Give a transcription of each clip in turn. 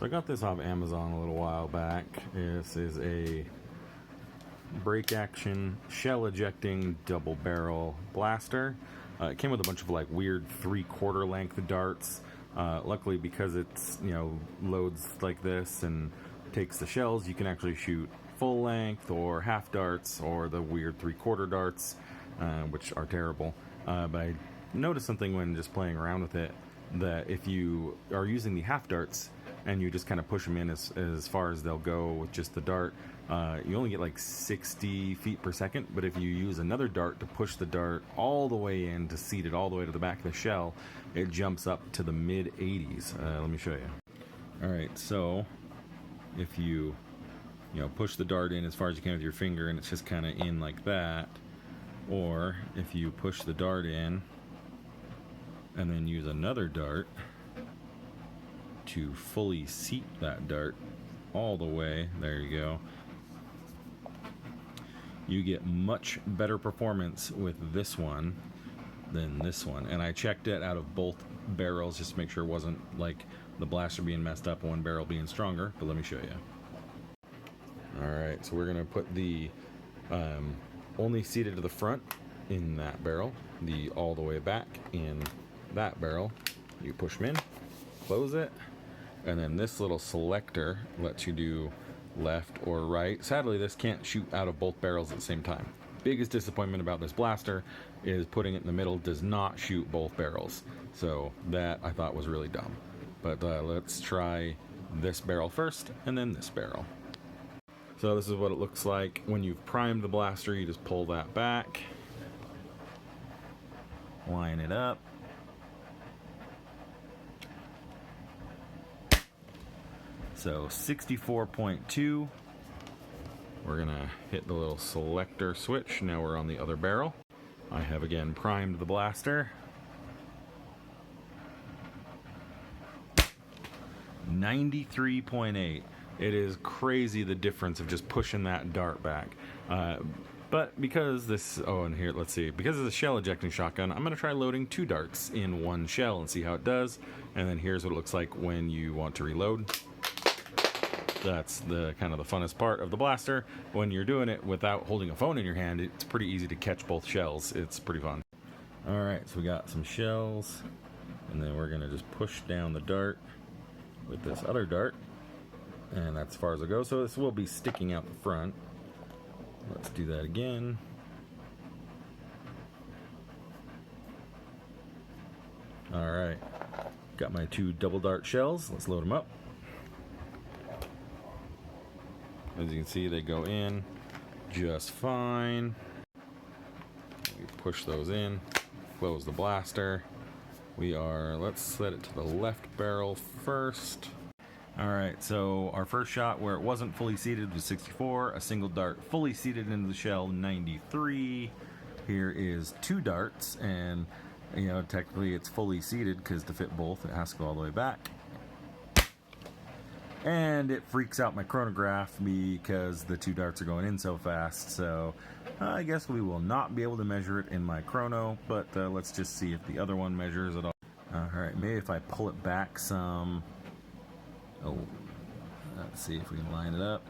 So I got this off Amazon a little while back. This is a break action shell ejecting double barrel blaster. It came with a bunch of like weird 3/4 length darts. Luckily, because it's, you know, loads like this and takes the shells, you can actually shoot full length or half darts or the weird 3/4 darts, which are terrible. But I noticed something when just playing around with it, that if you are using the half darts and you just kind of push them in as far as they'll go with just the dart, you only get like 60 feet per second. But if you use another dart to push the dart all the way in to seat it all the way to the back of the shell, it jumps up to the mid 80s. Let me show you. Alright, so if you push the dart in as far as you can with your finger and it's just kind of in like that, or if you push the dart in and then use another dart to fully seat that dart all the way, there you go, you get much better performance with this one than this one. And I checked it out of both barrels just to make sure it wasn't like the blaster being messed up and one barrel being stronger, but let me show you. Alright, so we're going to put the only seated to the front in that barrel, the all the way back in that barrel. You push them in, close it, and then this little selector lets you do left or right. Sadly, this can't shoot out of both barrels at the same time. Biggest disappointment about this blaster is putting it in the middle does not shoot both barrels. So that I thought was really dumb. But let's try this barrel first and then this barrel. So this is what it looks like when you've primed the blaster. You just pull that back, line it up, so 64.2. We're gonna hit the little selector switch. Now we're on the other barrel. I have again primed the blaster. 93.8. It is crazy the difference of just pushing that dart back. But because this, oh, and here, let's see, because of the shell ejecting shotgun, I'm going to try loading 2 darts in one shell and see how it does. And then here's what it looks like when you want to reload. That's the kind of the funnest part of the blaster. When you're doing it without holding a phone in your hand, it's pretty easy to catch both shells. It's pretty fun. Alright, so we got some shells, and then we're going to just push down the dart with this other dart. And that's as far as it goes. So this will be sticking out the front. Let's do that again. Alright, got my 2 double dart shells. Let's load them up. As you can see, they go in just fine. We push those in, close the blaster. Let's set it to the left barrel first. Alright, so our first shot where it wasn't fully seated was 64, a single dart fully seated into the shell, 93. Here is 2 darts, and technically it's fully seated because to fit both it has to go all the way back. And it freaks out my chronograph because the 2 darts are going in so fast, so I guess we will not be able to measure it in my chrono, but let's just see if the other one measures at all. Alright, maybe if I pull it back some. Oh, let's see if we can line it up.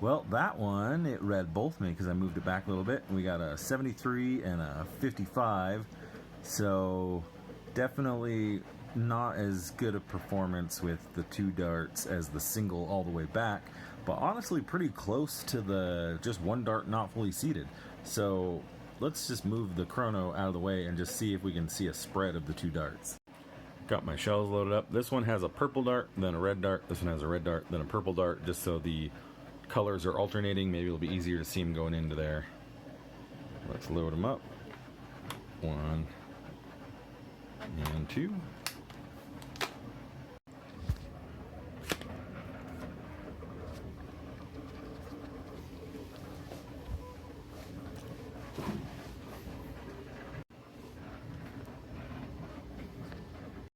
Well, that one, it read both me because I moved it back a little bit. We got a 73 and a 55, so definitely not as good a performance with the 2 darts as the single all the way back, but honestly pretty close to the just 1 dart not fully seated. So let's just move the chrono out of the way and just see if we can see a spread of the 2 darts. Got my shells loaded up. This one has a purple dart, then a red dart. This one has a red dart, then a purple dart, just so the colors are alternating. Maybe it'll be easier to see them going into there. Let's load them up. 1 and 2.